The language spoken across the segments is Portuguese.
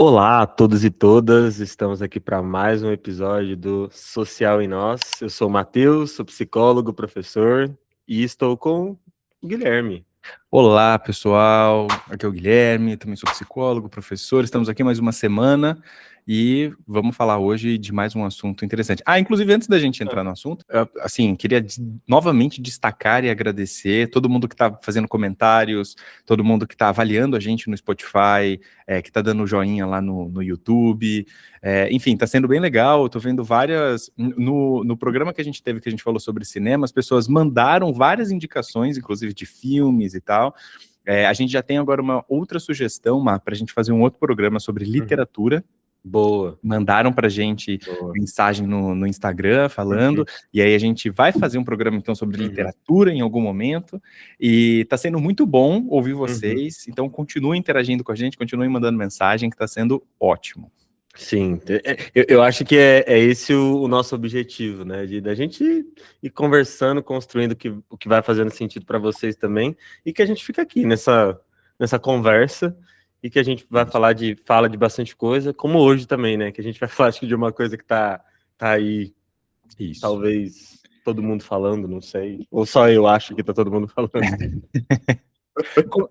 Olá a todos e todas, estamos aqui para mais um episódio do Social em Nós. Eu sou o Matheus, sou psicólogo, professor e estou com o Guilherme. Olá, pessoal. Aqui é o Guilherme, também sou psicólogo, professor. Estamos aqui mais uma semana e vamos falar hoje de mais um assunto interessante. Inclusive, antes da gente entrar no assunto, queria novamente destacar e agradecer todo mundo que está fazendo comentários, todo mundo que está avaliando a gente no Spotify, que está dando joinha lá no YouTube. Enfim, está sendo bem legal. Eu tô vendo várias... No programa que a gente teve, que a gente falou sobre cinema, as pessoas mandaram várias indicações, inclusive de filmes e tal. A gente já tem agora uma outra sugestão, para a gente fazer um outro programa sobre literatura. Boa. Mandaram pra gente mensagem no Instagram falando, e aí a gente vai fazer um programa então sobre literatura em algum momento, e tá sendo muito bom ouvir vocês, então continuem interagindo com a gente, continuem mandando mensagem, que tá sendo ótimo. Sim, eu acho que é esse o nosso objetivo, né? Da gente ir conversando, construindo o que vai fazendo sentido para vocês também, e que a gente fica aqui nessa conversa, e que a gente vai fala de bastante coisa, como hoje também, né? Que a gente vai falar acho que de uma coisa que tá aí, Isso. Talvez todo mundo falando, não sei, ou só eu acho que tá todo mundo falando.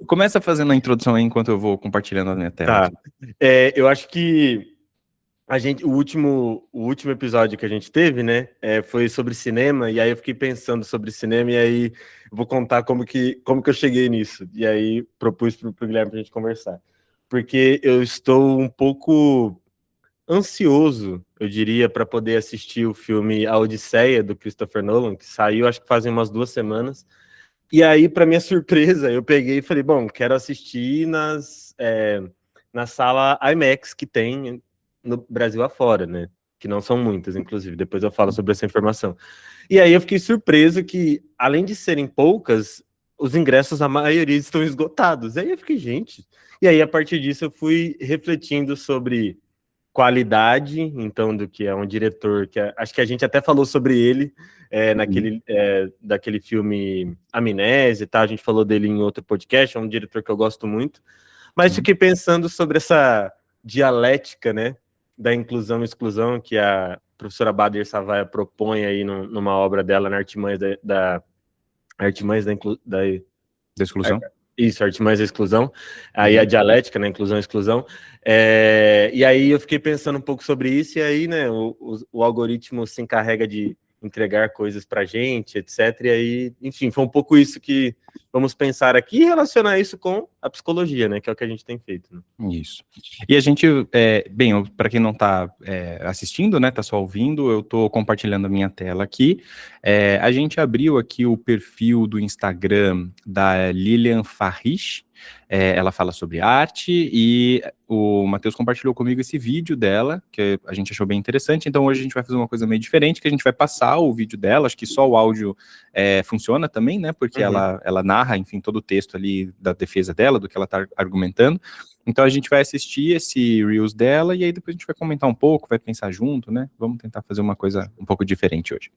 Começa fazendo a introdução aí enquanto eu vou compartilhando a minha tela. Tá. Eu acho que o último episódio que a gente teve, né, foi sobre cinema, e aí eu fiquei pensando sobre cinema, e aí eu vou contar como que eu cheguei nisso, e aí propus pro Guilherme pra gente conversar. Porque eu estou um pouco ansioso, eu diria, para poder assistir o filme A Odisseia, do Christopher Nolan, que saiu acho que fazem umas 2 semanas, e aí, para minha surpresa, eu peguei e falei, bom, quero assistir na sala IMAX que tem no Brasil afora, né? Que não são muitas, inclusive. Depois eu falo sobre essa informação. E aí eu fiquei surpreso que, além de serem poucas, os ingressos, a maioria estão esgotados. Aí eu fiquei, gente... E aí, a partir disso, eu fui refletindo sobre qualidade, então, do que é um diretor, acho que a gente até falou sobre ele, daquele filme Amnésia e tal, a gente falou dele em outro podcast, é um diretor que eu gosto muito, mas fiquei pensando sobre essa dialética, né, da inclusão e exclusão que a professora Bader Savaia propõe aí numa obra dela, na Artimanhas da Exclusão. Isso, Artimanhas da Exclusão, aí a dialética, né, inclusão e exclusão, e aí eu fiquei pensando um pouco sobre isso, e aí, né, o algoritmo se encarrega de entregar coisas pra gente, etc, e aí, enfim, foi um pouco isso que vamos pensar aqui e relacionar isso com a psicologia, né, que é o que a gente tem feito. Né? Isso. E a gente, para quem não tá assistindo, né, tá só ouvindo, eu tô compartilhando a minha tela aqui. A gente abriu aqui o perfil do Instagram da Lilian Farrish. Ela fala sobre arte e o Matheus compartilhou comigo esse vídeo dela, que a gente achou bem interessante, então hoje a gente vai fazer uma coisa meio diferente, que a gente vai passar o vídeo dela, acho que só o áudio funciona também, né, porque ela narra, enfim, todo o texto ali da defesa dela, do que ela tá argumentando, então a gente vai assistir esse Reels dela e aí depois a gente vai comentar um pouco, vai pensar junto, né, vamos tentar fazer uma coisa um pouco diferente hoje.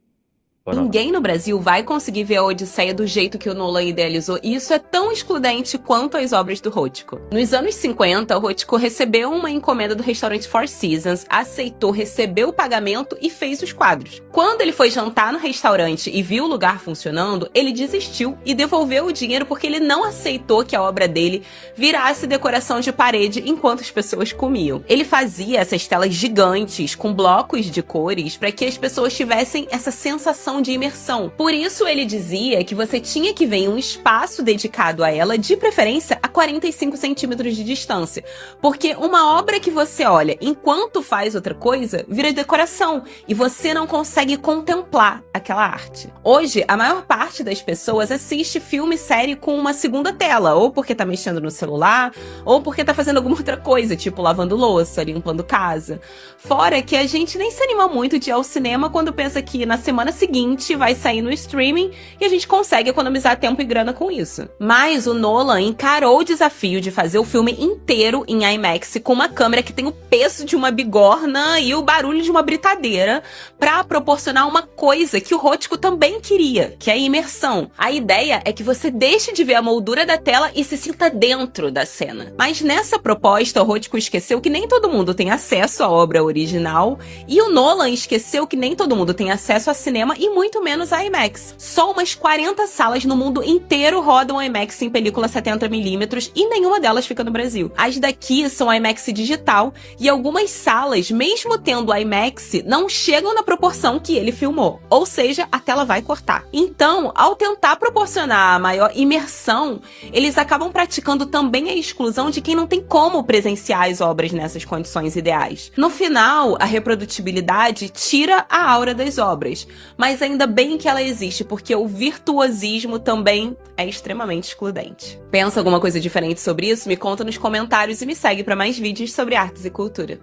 Ninguém no Brasil vai conseguir ver a Odisseia do jeito que o Nolan idealizou, e isso é tão excludente quanto as obras do Rothko. Nos anos 50, o Rothko recebeu uma encomenda do restaurante Four Seasons, aceitou, recebeu o pagamento e fez os quadros. Quando ele foi jantar no restaurante e viu o lugar funcionando, ele desistiu e devolveu o dinheiro porque ele não aceitou que a obra dele virasse decoração de parede enquanto as pessoas comiam. Ele fazia essas telas gigantes com blocos de cores para que as pessoas tivessem essa sensação de imersão. Por isso ele dizia que você tinha que ver em um espaço dedicado a ela, de preferência a 45 centímetros de distância, porque uma obra que você olha enquanto faz outra coisa vira decoração e você não consegue contemplar aquela arte. Hoje, a maior parte das pessoas assiste filme e série com uma segunda tela, ou porque tá mexendo no celular, ou porque tá fazendo alguma outra coisa, tipo lavando louça, limpando casa. Fora que a gente nem se anima muito de ir ao cinema quando pensa que na semana seguinte seguinte vai sair no streaming e a gente consegue economizar tempo e grana com isso. Mas o Nolan encarou o desafio de fazer o filme inteiro em IMAX com uma câmera que tem o peso de uma bigorna e o barulho de uma britadeira para proporcionar uma coisa que o Hotko também queria, que é a imersão. A ideia é que você deixe de ver a moldura da tela e se sinta dentro da cena. Mas nessa proposta, o Hotko esqueceu que nem todo mundo tem acesso à obra original e o Nolan esqueceu que nem todo mundo tem acesso a cinema e muito menos a IMAX. Só umas 40 salas no mundo inteiro rodam IMAX em película 70mm e nenhuma delas fica no Brasil. As daqui são IMAX digital e algumas salas, mesmo tendo IMAX, não chegam na proporção que ele filmou. Ou seja, a tela vai cortar. Então, ao tentar proporcionar a maior imersão, eles acabam praticando também a exclusão de quem não tem como presenciar as obras nessas condições ideais. No final, a reprodutibilidade tira a aura das obras, mas ainda bem que ela existe, porque o virtuosismo também é extremamente excludente. Pensa alguma coisa diferente sobre isso? Me conta nos comentários e me segue para mais vídeos sobre artes e cultura.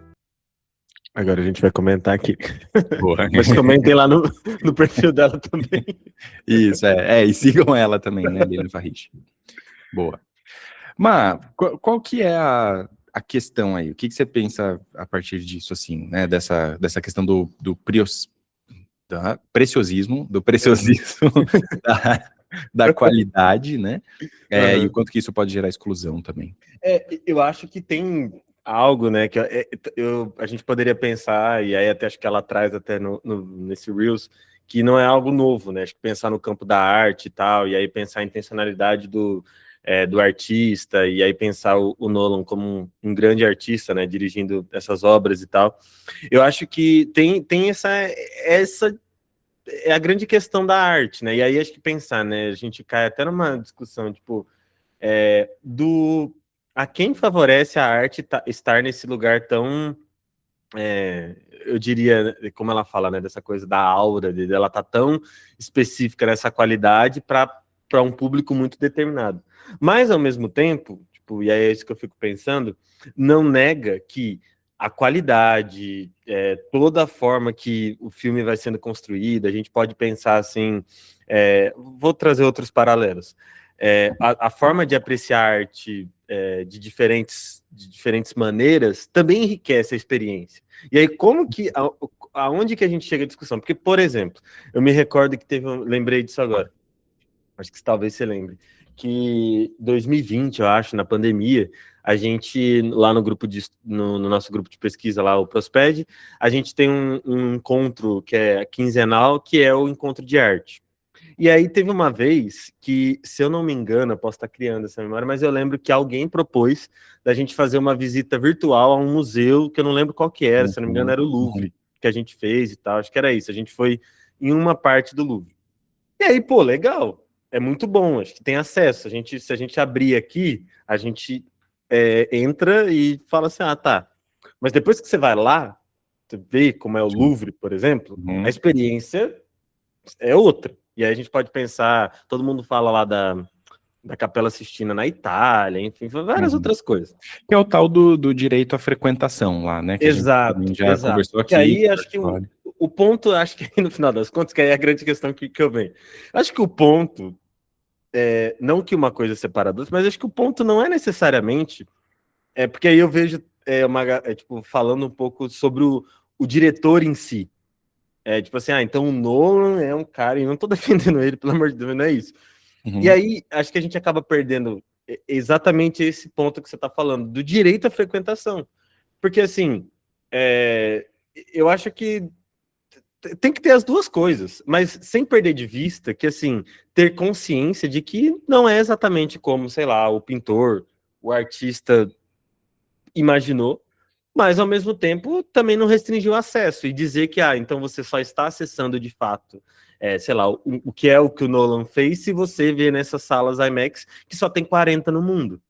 Agora a gente vai comentar aqui. Boa. Mas comentem lá no perfil dela também. Isso, e sigam ela também, né, Lilian Farrich. Boa. Mas, qual que é a questão aí? O que você pensa a partir disso, assim, né, dessa questão do preciosismo da qualidade, né, e o quanto que isso pode gerar exclusão também? Eu acho que tem algo, né, que a gente poderia pensar, e aí até acho que ela traz até nesse Reels, que não é algo novo, né, acho que pensar no campo da arte e tal, e aí pensar a intencionalidade do artista, e aí pensar o Nolan como um grande artista, né, dirigindo essas obras e tal. Eu acho que tem essa é a grande questão da arte, né, e aí acho que pensar, né, a gente cai até numa discussão, tipo, a quem favorece a arte estar nesse lugar tão, eu diria, como ela fala, né, dessa coisa da aura, dela tá tão específica nessa qualidade para um público muito determinado. Mas, ao mesmo tempo, tipo, e é isso que eu fico pensando, não nega que a qualidade, toda a forma que o filme vai sendo construído, a gente pode pensar assim, vou trazer outros paralelos, a forma de apreciar a arte de diferentes maneiras também enriquece a experiência. E aí, aonde que a gente chega à discussão? Porque, por exemplo, eu me recordo que lembrei disso agora, acho que talvez você lembre, que 2020, eu acho, na pandemia, a gente, lá no nosso grupo de pesquisa, lá, o Prosped, a gente tem um encontro que é quinzenal, que é o encontro de arte. E aí teve uma vez que, se eu não me engano, eu posso estar criando essa memória, mas eu lembro que alguém propôs da gente fazer uma visita virtual a um museu, que eu não lembro qual que era, se eu não me engano era o Louvre, que a gente fez e tal, acho que era isso, a gente foi em uma parte do Louvre. E aí, pô, legal, é muito bom, acho que tem acesso, se a gente abrir aqui, a gente entra e fala assim, tá, mas depois que você vai lá, você vê como é o Louvre, por exemplo, a experiência é outra. E aí a gente pode pensar, todo mundo fala lá da Capela Sistina na Itália, enfim, várias outras coisas. Que é o tal do direito à frequentação lá, né? Que exato, a gente já conversou aqui. E aí acho que o ponto, acho que aí, no final das contas, que aí é a grande questão que eu venho. Acho que o ponto, não que uma coisa separa duas, mas acho que o ponto não é necessariamente, porque aí eu vejo tipo, falando um pouco sobre o diretor em si. Tipo assim, então o Nolan é um cara, e não tô defendendo ele, pelo amor de Deus, não é isso. E aí, acho que a gente acaba perdendo exatamente esse ponto que você tá falando, do direito à frequentação. Porque, assim, eu acho que tem que ter as duas coisas, mas sem perder de vista que, assim, ter consciência de que não é exatamente como, sei lá, o pintor, o artista imaginou, mas, ao mesmo tempo, também não restringir o acesso e dizer que, então você só está acessando de fato, sei lá, o que é o que o Nolan fez se você vê nessas salas IMAX que só tem 40 no mundo.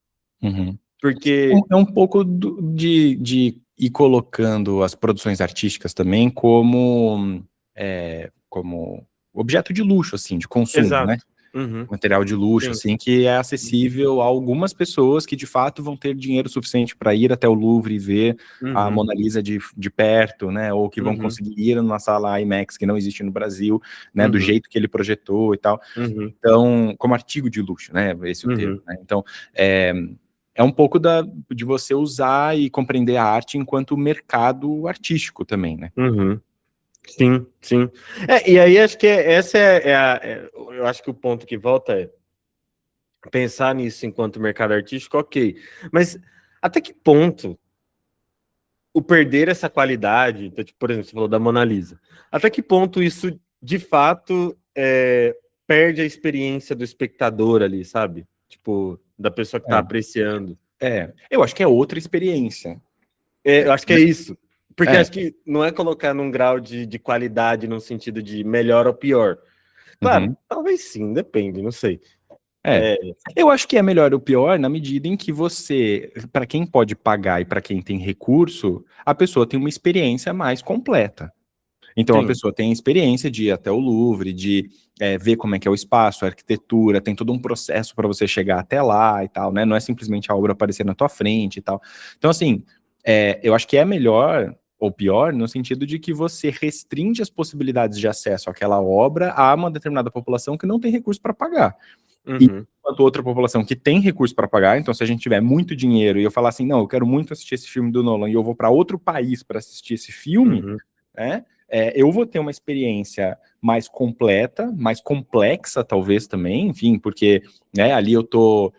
Porque... É um pouco de ir colocando as produções artísticas também como objeto de luxo, assim, de consumo, né? Material de luxo, Sim. assim, que é acessível a algumas pessoas que de fato vão ter dinheiro suficiente para ir até o Louvre e ver a Mona Lisa de perto, né? Ou que vão conseguir ir numa sala IMAX que não existe no Brasil, né? Do jeito que ele projetou e tal. Então, como artigo de luxo, né? Esse é o termo, né? Então, é um pouco de você usar e compreender a arte enquanto mercado artístico também, né? Sim, sim. E aí acho que eu acho que o ponto que volta é pensar nisso enquanto mercado artístico, ok. Mas até que ponto o perder essa qualidade, então, tipo, por exemplo, você falou da Mona Lisa, até que ponto isso de fato perde a experiência do espectador ali, sabe? Tipo, da pessoa que tá apreciando. Eu acho que é outra experiência. Eu acho que é isso. Porque acho que não é colocar num grau de qualidade no sentido de melhor ou pior. Claro, talvez sim, depende, não sei. Eu acho que é melhor ou pior na medida em que você, para quem pode pagar e para quem tem recurso, a pessoa tem uma experiência mais completa. Então a pessoa tem a experiência de ir até o Louvre, de ver como é que é o espaço, a arquitetura, tem todo um processo para você chegar até lá e tal, né? Não é simplesmente a obra aparecer na tua frente e tal. Então, assim, eu acho que é melhor ou pior no sentido de que você restringe as possibilidades de acesso àquela obra a uma determinada população que não tem recurso para pagar. E enquanto outra população que tem recurso para pagar, então se a gente tiver muito dinheiro e eu falar assim, não, eu quero muito assistir esse filme do Nolan e eu vou para outro país para assistir esse filme, né? Eu vou ter uma experiência mais completa, mais complexa talvez também, enfim, porque ali eu estou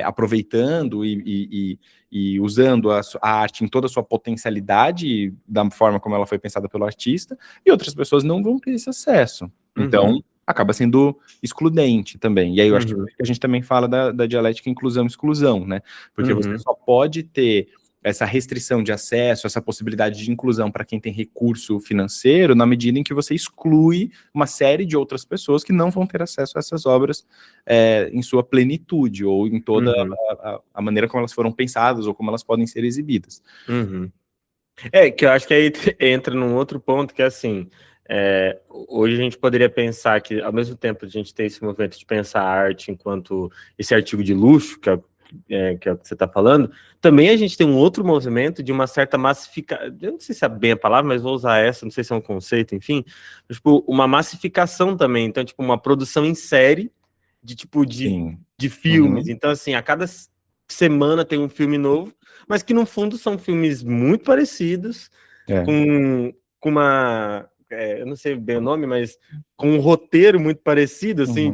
aproveitando e usando a arte em toda a sua potencialidade, da forma como ela foi pensada pelo artista, e outras pessoas não vão ter esse acesso. Então, acaba sendo excludente também. E aí eu acho que a gente também fala da dialética inclusão-exclusão, né? Porque você só pode ter essa restrição de acesso, essa possibilidade de inclusão para quem tem recurso financeiro, na medida em que você exclui uma série de outras pessoas que não vão ter acesso a essas obras em sua plenitude, ou em toda a maneira como elas foram pensadas, ou como elas podem ser exibidas. Que eu acho que aí entra num outro ponto, que é assim, hoje a gente poderia pensar que, ao mesmo tempo, a gente tem esse movimento de pensar a arte enquanto esse artigo de luxo, que é o que você está falando, também a gente tem um outro movimento de uma certa massificação, eu não sei se é bem a palavra, mas vou usar essa, não sei se é um conceito, enfim, tipo, uma massificação também, então, tipo, uma produção em série de filmes, então, assim, a cada semana tem um filme novo, mas que, no fundo, são filmes muito parecidos, com uma, eu não sei bem o nome, mas com um roteiro muito parecido, assim,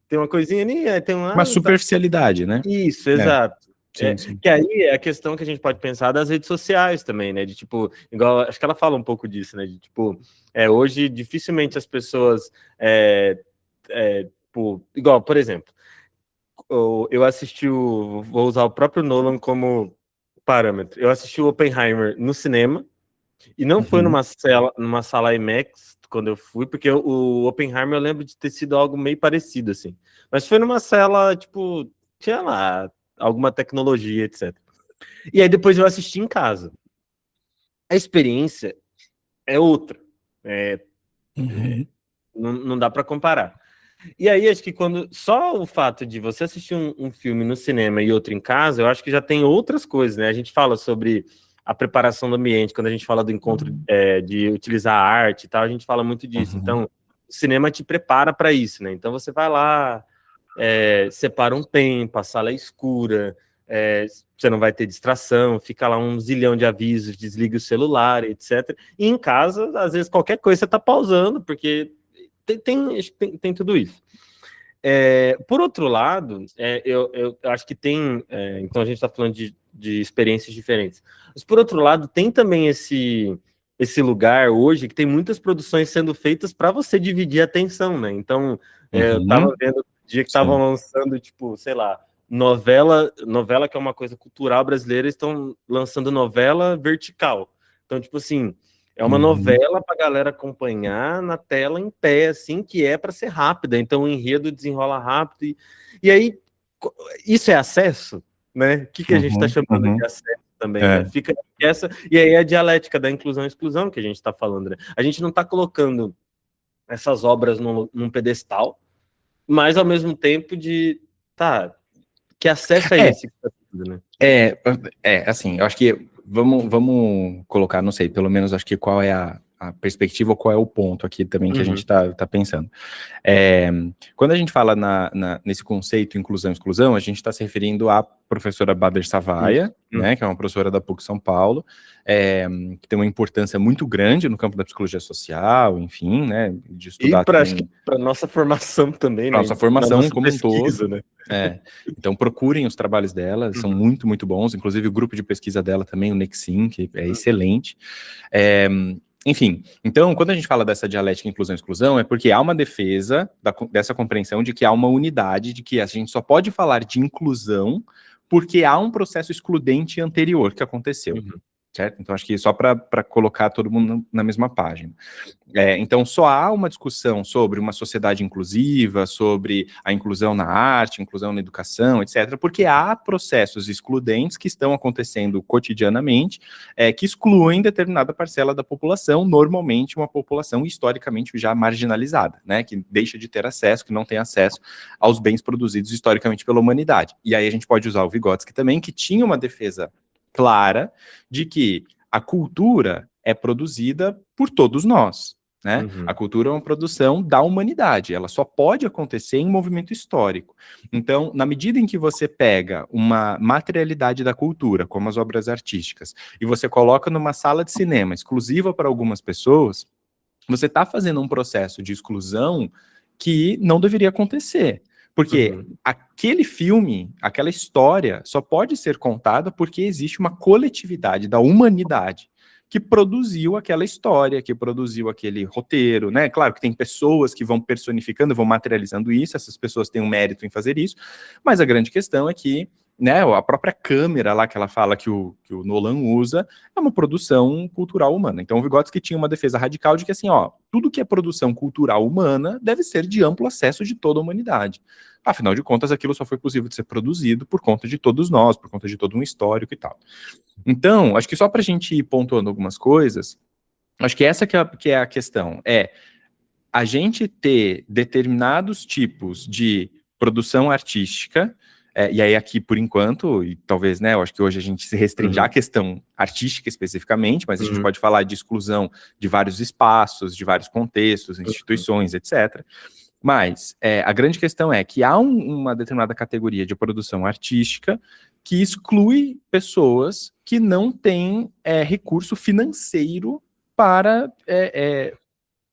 tem uma coisinha ali, tem uma superficialidade, né? Isso, exato. Sim. Que aí é a questão que a gente pode pensar das redes sociais também, né? De tipo, igual, acho que ela fala um pouco disso, né? De tipo, hoje dificilmente as pessoas, igual, por exemplo, eu assisti vou usar o próprio Nolan como parâmetro. Eu assisti o Oppenheimer no cinema e não foi numa sala IMAX quando eu fui, porque o Oppenheimer eu lembro de ter sido algo meio parecido, assim. Mas foi numa sala, tipo, tinha lá alguma tecnologia, etc. E aí depois eu assisti em casa. A experiência é outra. Não dá para comparar. E aí, acho que só o fato de você assistir um filme no cinema e outro em casa, eu acho que já tem outras coisas, né? A gente fala sobre a preparação do ambiente, quando a gente fala do encontro de utilizar a arte e tal, a gente fala muito disso. Então, o cinema te prepara para isso, né? Então, você vai lá, separa um tempo, a sala é escura, você não vai ter distração, fica lá um zilhão de avisos, desliga o celular, etc. E em casa, às vezes, qualquer coisa você tá pausando, porque tem tudo isso. Por outro lado, eu acho que tem... então, a gente está falando de experiências diferentes. Mas, por outro lado, tem também esse lugar hoje que tem muitas produções sendo feitas para você dividir a atenção, né? Então, eu estava vendo o dia que estavam lançando, tipo, sei lá, novela que é uma coisa cultural brasileira, estão lançando novela vertical. Então, tipo assim, é uma novela para a galera acompanhar na tela em pé, assim, que é para ser rápida. Então o enredo desenrola rápido. E aí, isso é acesso, né? O que a gente está chamando de acesso também, né? Fica essa. E aí a dialética da inclusão e exclusão que a gente está falando, né? A gente não está colocando essas obras num pedestal, mas ao mesmo tempo que acesso a esse, né? Assim, eu acho que vamos colocar, não sei, pelo menos acho que qual é a perspectiva ou qual é o ponto aqui também que a gente tá pensando. Quando a gente fala nesse conceito inclusão e exclusão, a gente está se referindo à professora Bader Savaia, né, que é uma professora da PUC São Paulo, que tem uma importância muito grande no campo da psicologia social, enfim, né, de estudar e para nossa formação também, né? Nossa formação nossa como pesquisa, um todo. Né? Então procurem os trabalhos dela, são muito, muito bons, inclusive o grupo de pesquisa dela também, o Nexim, que é excelente. Enfim, então, quando a gente fala dessa dialética inclusão e exclusão, é porque há uma defesa dessa compreensão de que há uma unidade, de que a gente só pode falar de inclusão porque há um processo excludente anterior que aconteceu, certo? Então, acho que só para colocar todo mundo na mesma página. Então, só há uma discussão sobre uma sociedade inclusiva, sobre a inclusão na arte, inclusão na educação, etc., porque há processos excludentes que estão acontecendo cotidianamente, que excluem determinada parcela da população, normalmente uma população historicamente já marginalizada, né, que deixa de ter acesso, que não tem acesso aos bens produzidos historicamente pela humanidade. E aí a gente pode usar o Vygotsky também, que tinha uma defesa clara de que a cultura é produzida por todos nós, né? A cultura é uma produção da humanidade, ela só pode acontecer em movimento histórico. Então, na medida em que você pega uma materialidade da cultura, como as obras artísticas, e você coloca numa sala de cinema exclusiva para algumas pessoas, você está fazendo um processo de exclusão que não deveria acontecer. Porque aquele filme, aquela história, só pode ser contada porque existe uma coletividade da humanidade que produziu aquela história, que produziu aquele roteiro, né? Claro que tem pessoas que vão personificando, vão materializando isso, essas pessoas têm um mérito em fazer isso, mas a grande questão é que, né, a própria câmera lá que ela fala que o Nolan usa é uma produção cultural humana. Então o Vygotsky tinha uma defesa radical de que, assim, tudo que é produção cultural humana deve ser de amplo acesso de toda a humanidade. Afinal de contas, aquilo só foi possível de ser produzido por conta de todos nós, por conta de todo um histórico e tal. Então, acho que só para a gente ir pontuando algumas coisas, acho que essa que é a questão, a gente ter determinados tipos de produção artística, e aí aqui, por enquanto, e talvez, né, eu acho que hoje a gente se restringe à questão artística especificamente, mas a gente pode falar de exclusão de vários espaços, de vários contextos, instituições, etc., mas a grande questão é que há uma determinada categoria de produção artística que exclui pessoas que não têm recurso financeiro para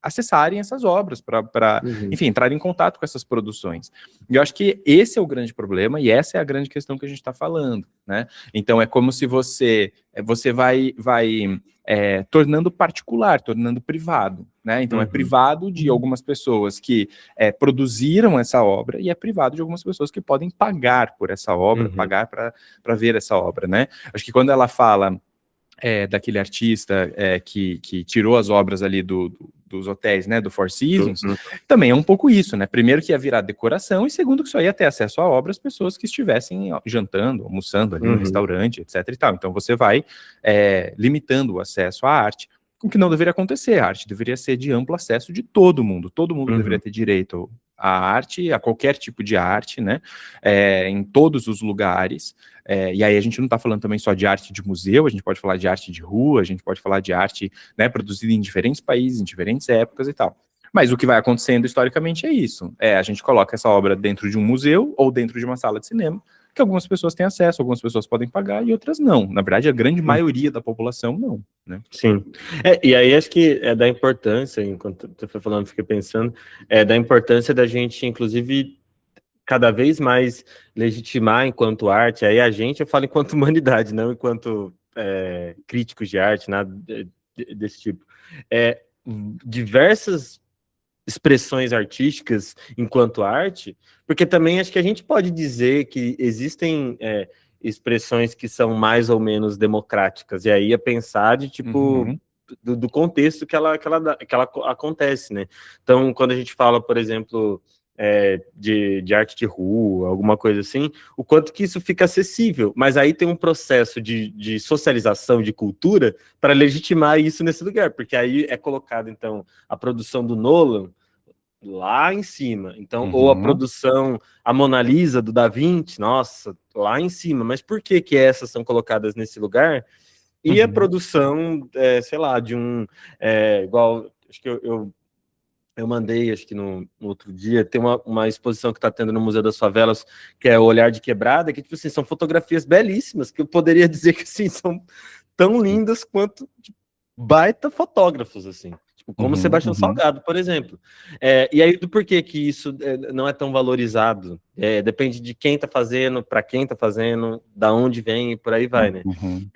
acessarem essas obras, para enfim, entrar em contato com essas produções. E eu acho que esse é o grande problema e essa é a grande questão que a gente está falando, né? Então é como se você vai tornando particular, tornando privado, né? Então é privado de algumas pessoas que produziram essa obra e é privado de algumas pessoas que podem pagar por essa obra, pagar para ver essa obra, né? Acho que quando ela fala daquele artista que tirou as obras ali dos hotéis, né, do Four Seasons, também é um pouco isso, né? Primeiro que ia virar decoração e segundo que só ia ter acesso à obra as pessoas que estivessem jantando, almoçando ali no restaurante, etc e tal. Então você vai limitando o acesso à arte, o que não deveria acontecer. A arte deveria ser de amplo acesso de todo mundo deveria ter direito à arte, a qualquer tipo de arte, né, em todos os lugares, e aí a gente não está falando também só de arte de museu, a gente pode falar de arte de rua, a gente pode falar de arte, né, produzida em diferentes países, em diferentes épocas e tal. Mas o que vai acontecendo historicamente é isso, a gente coloca essa obra dentro de um museu ou dentro de uma sala de cinema, que algumas pessoas têm acesso, algumas pessoas podem pagar e outras não. Na verdade, a grande maioria da população não, né? Sim. E aí acho que é da importância, enquanto você foi falando, fiquei pensando, da importância da gente, inclusive, cada vez mais legitimar enquanto arte, aí eu falo enquanto humanidade, não enquanto críticos de arte, nada desse tipo. Diversas expressões artísticas enquanto arte, porque também acho que a gente pode dizer que existem expressões que são mais ou menos democráticas, e aí é pensar de tipo do contexto que ela acontece, né? Então, quando a gente fala, por exemplo, de arte de rua, alguma coisa assim, o quanto que isso fica acessível, mas aí tem um processo de socialização, de cultura, para legitimar isso nesse lugar, porque aí é colocado, então, a produção do Nolan, lá em cima. Então, ou a produção, a Mona Lisa do Da Vinci, nossa, lá em cima. Mas por que que essas são colocadas nesse lugar? E a produção, sei lá, de um... igual, acho que eu mandei, acho que no outro dia, tem uma exposição que está tendo no Museu das Favelas, que é o Olhar de Quebrada, que, tipo assim, são fotografias belíssimas, que eu poderia dizer que, assim, são tão lindas quanto tipo, baita fotógrafos, assim. Tipo, como Sebastião Salgado, por exemplo. E aí, do porquê que isso não é tão valorizado? Depende de quem está fazendo, para quem está fazendo, da onde vem e por aí vai, né?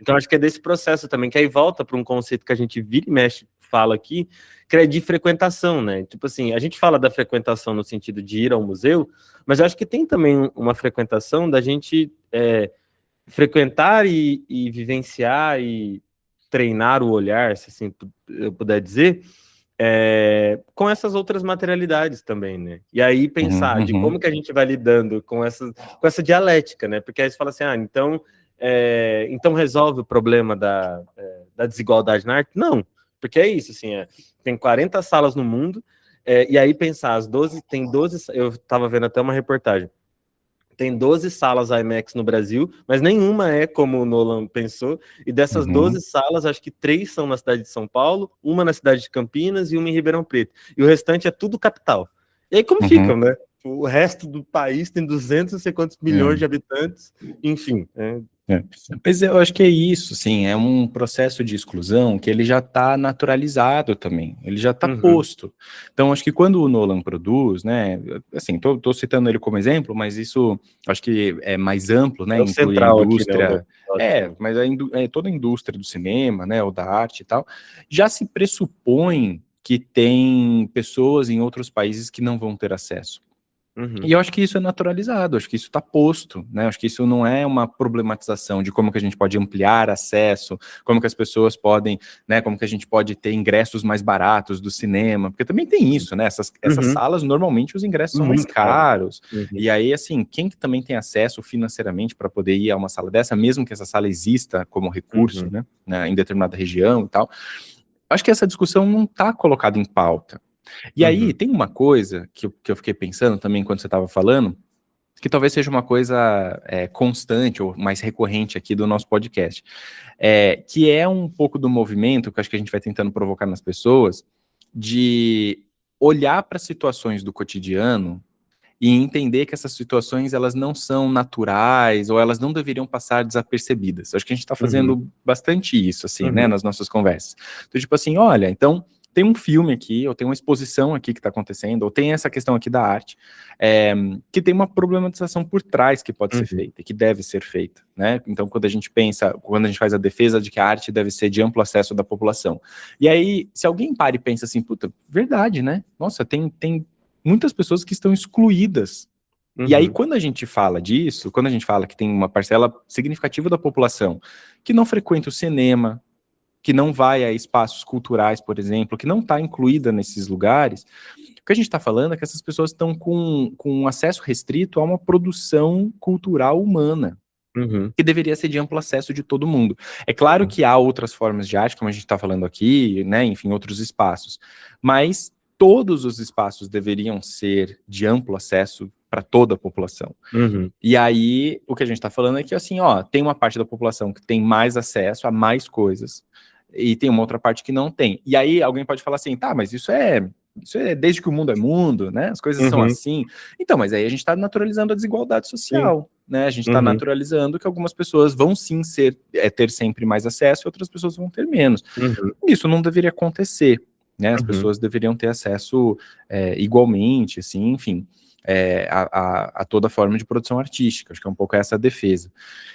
Então, acho que é desse processo também, que aí volta para um conceito que a gente vira e mexe, fala aqui, que é de frequentação, né? Tipo assim, a gente fala da frequentação no sentido de ir ao museu, mas eu acho que tem também uma frequentação da gente frequentar e vivenciar e treinar o olhar, se assim eu puder dizer, com essas outras materialidades também, né? E aí pensar de como que a gente vai lidando com essa dialética, né? Porque aí você fala assim, então resolve o problema da desigualdade na arte? Não, porque é isso, assim, tem 40 salas no mundo, e aí pensar, tem 12, eu estava vendo até uma reportagem, tem 12 salas IMAX no Brasil, mas nenhuma é como o Nolan pensou, e dessas 12 salas, acho que 3 são na cidade de São Paulo, uma na cidade de Campinas e uma em Ribeirão Preto, e o restante é tudo capital. E aí como ficam, né? O resto do país tem 200 não sei quantos milhões de habitantes, enfim, Mas eu acho que é isso, sim, é um processo de exclusão que ele já está naturalizado também, ele já está posto. Então, acho que quando o Nolan produz, né, assim, tô citando ele como exemplo, mas isso acho que é mais amplo, né, inclui a indústria, aqui, né, mas toda a indústria do cinema, né, ou da arte e tal, já se pressupõe que tem pessoas em outros países que não vão ter acesso. E eu acho que isso é naturalizado, acho que isso está posto, né? Acho que isso não é uma problematização de como que a gente pode ampliar acesso, como que as pessoas podem, né? Como que a gente pode ter ingressos mais baratos do cinema, porque também tem isso, né? Essas salas, normalmente, os ingressos são mais caros. E aí, assim, quem que também tem acesso financeiramente para poder ir a uma sala dessa, mesmo que essa sala exista como recurso, né? Em determinada região e tal. Acho que essa discussão não está colocada em pauta. E aí, tem uma coisa que eu fiquei pensando também quando você estava falando, que talvez seja uma coisa constante ou mais recorrente aqui do nosso podcast, que é um pouco do movimento que eu acho que a gente vai tentando provocar nas pessoas, de olhar para situações do cotidiano e entender que essas situações elas não são naturais ou elas não deveriam passar desapercebidas. Acho que a gente está fazendo bastante isso, assim, né, nas nossas conversas. Então, tipo assim, olha, então tem um filme aqui, ou tem uma exposição aqui que está acontecendo, ou tem essa questão aqui da arte, que tem uma problematização por trás que pode ser feita, e que deve ser feita, né? Então, quando a gente faz a defesa de que a arte deve ser de amplo acesso da população. E aí, se alguém para e pensa assim, puta, verdade, né? Nossa, tem muitas pessoas que estão excluídas. E aí, quando a gente fala disso, quando a gente fala que tem uma parcela significativa da população que não frequenta o cinema, que não vai a espaços culturais, por exemplo, que não está incluída nesses lugares, o que a gente está falando é que essas pessoas estão com acesso restrito a uma produção cultural humana, que deveria ser de amplo acesso de todo mundo. É claro que há outras formas de arte, como a gente está falando aqui, né, enfim, outros espaços, mas todos os espaços deveriam ser de amplo acesso para toda a população. E aí, o que a gente está falando é que, assim, tem uma parte da população que tem mais acesso a mais coisas, e tem uma outra parte que não tem. E aí alguém pode falar assim, tá, mas isso é desde que o mundo é mundo, né? As coisas são assim. Então, mas aí a gente está naturalizando a desigualdade social, né? A gente está naturalizando que algumas pessoas vão sim ter sempre mais acesso e outras pessoas vão ter menos. Isso não deveria acontecer, né? As pessoas deveriam ter acesso igualmente, assim, enfim, a toda forma de produção artística. Acho que é um pouco essa a defesa.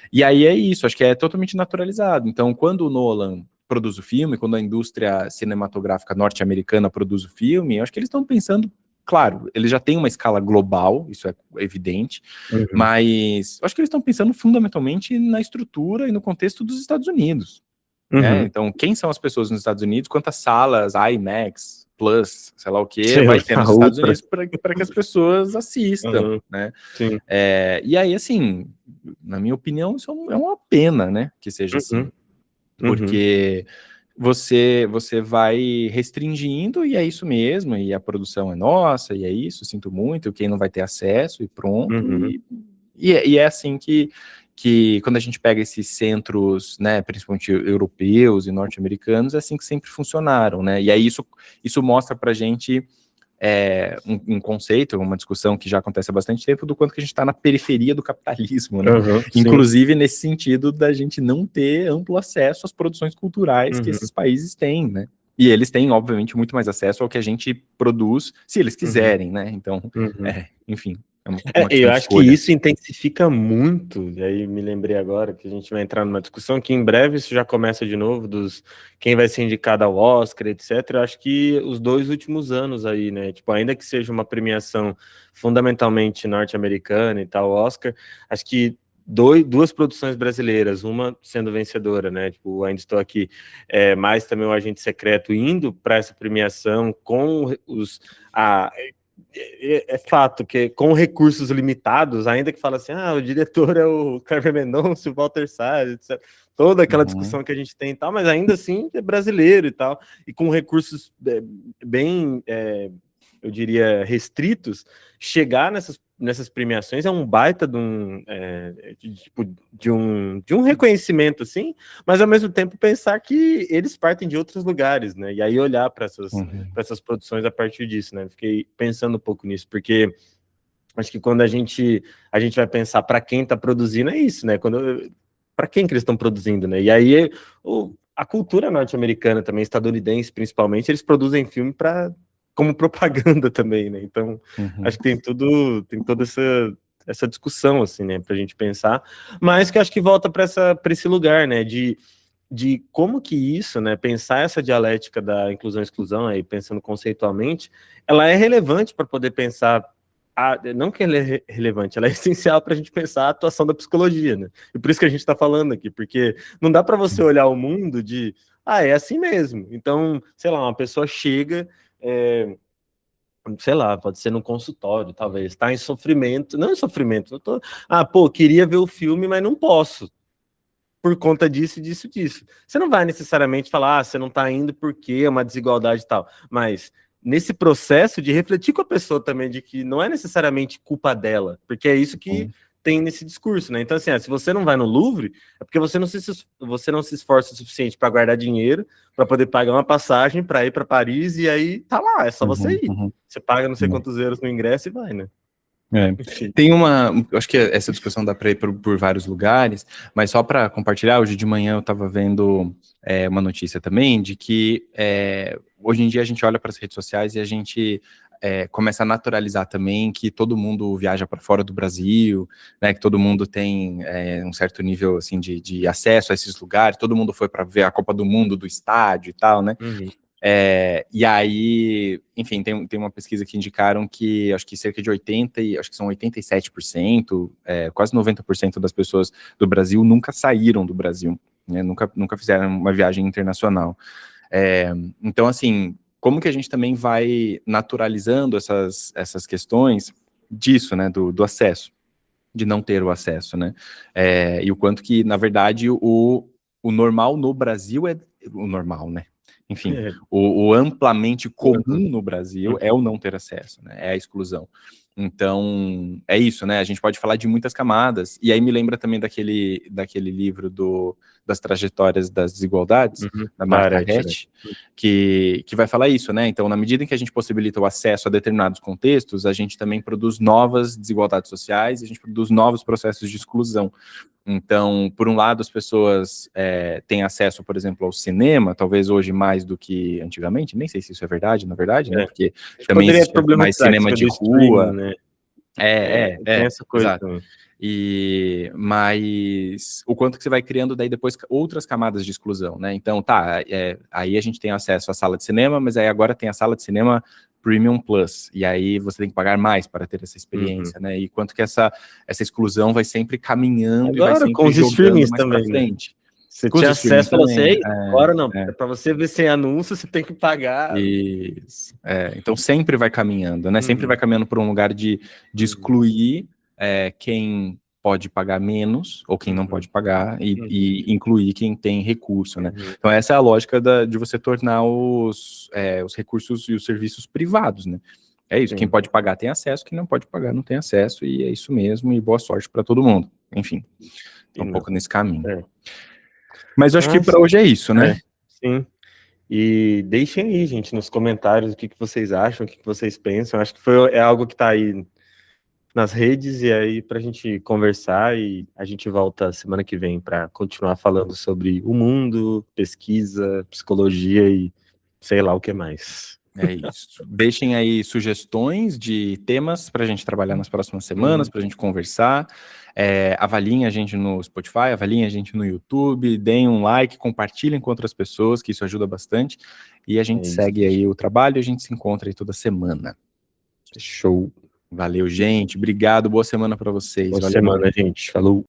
E aí é isso, acho que é totalmente naturalizado. Então, quando o Nolan produz o filme, quando a indústria cinematográfica norte-americana produz o filme, eu acho que eles estão pensando, claro, eles já têm uma escala global, isso é evidente, mas eu acho que eles estão pensando fundamentalmente na estrutura e no contexto dos Estados Unidos. Né? Então, quem são as pessoas nos Estados Unidos, quantas salas, IMAX, Plus, sei lá o que, vai ter nos Estados Unidos para que as pessoas assistam, né? E aí, assim, na minha opinião, isso é uma pena, né, que seja assim. Porque você vai restringindo e é isso mesmo, e a produção é nossa, e é isso, sinto muito, quem não vai ter acesso e pronto. E é assim que quando a gente pega esses centros, né, principalmente europeus e norte-americanos, é assim que sempre funcionaram, né? E aí isso mostra pra gente um conceito, uma discussão que já acontece há bastante tempo, do quanto que a gente está na periferia do capitalismo, né? Inclusive nesse sentido da gente não ter amplo acesso às produções culturais que esses países têm, né? E eles têm, obviamente, muito mais acesso ao que a gente produz, se eles quiserem, né? Então, enfim. Eu acho que isso intensifica muito, e aí me lembrei agora que a gente vai entrar numa discussão que em breve isso já começa de novo, dos quem vai ser indicado ao Oscar, etc. Eu acho que os 2 últimos anos aí, né, tipo, ainda que seja uma premiação fundamentalmente norte-americana e tal, Oscar, acho que 2 produções brasileiras, uma sendo vencedora, né, tipo, Ainda Estou Aqui, mais também o Agente Secreto indo para essa premiação com é fato que com recursos limitados, ainda que fala assim, o diretor é o Kleber Mendonça, o Walter Salles, etc. Toda aquela discussão que a gente tem e tal, mas ainda assim é brasileiro e tal, e com recursos bem, eu diria, restritos, chegar nessas premiações é um baita de um reconhecimento, assim, mas ao mesmo tempo pensar que eles partem de outros lugares, né? E aí olhar para essas produções a partir disso, né? Fiquei pensando um pouco nisso, porque acho que quando a gente vai pensar para quem está produzindo, é isso, né? Para quem que eles estão produzindo, né? E aí a cultura norte-americana também, estadunidense principalmente, eles produzem filme como propaganda também, né? Então, acho que tem toda essa discussão, assim, né, pra gente pensar, mas que acho que volta para esse lugar, né, de como que isso, né, pensar essa dialética da inclusão e exclusão, aí pensando conceitualmente, ela é relevante para poder pensar, não que ela é relevante, ela é essencial para a gente pensar a atuação da psicologia, né, e por isso que a gente está falando aqui, porque não dá para você olhar o mundo é assim mesmo, então, sei lá, uma pessoa chega, sei lá, pode ser num consultório, talvez, tá em sofrimento, não em sofrimento, queria ver o filme, mas não posso, por conta disso, disso, disso. Você não vai necessariamente falar, você não tá indo porque é uma desigualdade e tal, mas nesse processo de refletir com a pessoa também, de que não é necessariamente culpa dela, porque é isso que tem nesse discurso, né? Então, assim, se você não vai no Louvre, é porque você não se esforça o suficiente para guardar dinheiro, para poder pagar uma passagem para ir para Paris, e aí tá lá, é só você ir. Você paga não sei quantos euros no ingresso e vai, né? Tem eu acho que essa discussão dá para ir por vários lugares, mas só para compartilhar, hoje de manhã eu estava vendo uma notícia também de que hoje em dia a gente olha para as redes sociais e a gente começa a naturalizar também que todo mundo viaja para fora do Brasil, né, que todo mundo tem um certo nível assim de acesso a esses lugares, todo mundo foi para ver a Copa do Mundo do estádio e tal, né? E aí, enfim, tem uma pesquisa que indicaram que acho que cerca de 87%, quase 90% das pessoas do Brasil nunca saíram do Brasil, né, nunca fizeram uma viagem internacional. Então, assim, como que a gente também vai naturalizando essas questões disso, né, do acesso, de não ter o acesso, né, e o quanto que, na verdade, o normal no Brasil é o normal, né, enfim, o amplamente comum no Brasil é o não ter acesso, né, é a exclusão. Então, é isso, né, a gente pode falar de muitas camadas, e aí me lembra também daquele livro das trajetórias das desigualdades, da Martha Hatch, que vai falar isso, né, então, na medida em que a gente possibilita o acesso a determinados contextos, a gente também produz novas desigualdades sociais, e a gente produz novos processos de exclusão. Então, por um lado, as pessoas têm acesso, por exemplo, ao cinema, talvez hoje mais do que antigamente, nem sei se isso é verdade, na verdade, né, porque também existe mais cinema de rua, né? Tem essa coisa também. Mas o quanto que você vai criando daí depois outras camadas de exclusão, né? Então, aí a gente tem acesso à sala de cinema, mas aí agora tem a sala de cinema Premium Plus, e aí você tem que pagar mais para ter essa experiência, né? E quanto que essa exclusão vai sempre caminhando agora, e vai sempre com os streamings mais também, frente. Né? Você tinha acesso, falou assim, agora não, para você ver sem anúncio, você tem que pagar. Isso. Então sempre vai caminhando, né? Sempre vai caminhando por um lugar de excluir quem pode pagar menos, ou quem não pode pagar, Uhum. e incluir quem tem recurso, né? Uhum. Então essa é a lógica de você tornar os recursos e os serviços privados, né? É isso, Sim. quem pode pagar tem acesso, quem não pode pagar não tem acesso, e é isso mesmo, e boa sorte para todo mundo. Enfim, E um não. pouco nesse caminho. É. Mas eu acho que Mas, para hoje é isso, né? sim. E deixem aí, gente, nos comentários o que vocês acham, o que vocês pensam. Acho que é algo que tá aí nas redes, e aí pra gente conversar, e a gente volta semana que vem para continuar falando sobre o mundo, pesquisa, psicologia e sei lá o que mais. É isso. Deixem aí sugestões de temas para a gente trabalhar nas próximas semanas, para a gente conversar. Avaliem a gente no Spotify, avaliem a gente no YouTube, deem um like, compartilhem com outras pessoas, que isso ajuda bastante. E a gente segue aí o trabalho e a gente se encontra aí toda semana. Show. Valeu, gente. Obrigado. Boa semana para vocês. Boa Valeu. semana, gente. Falou.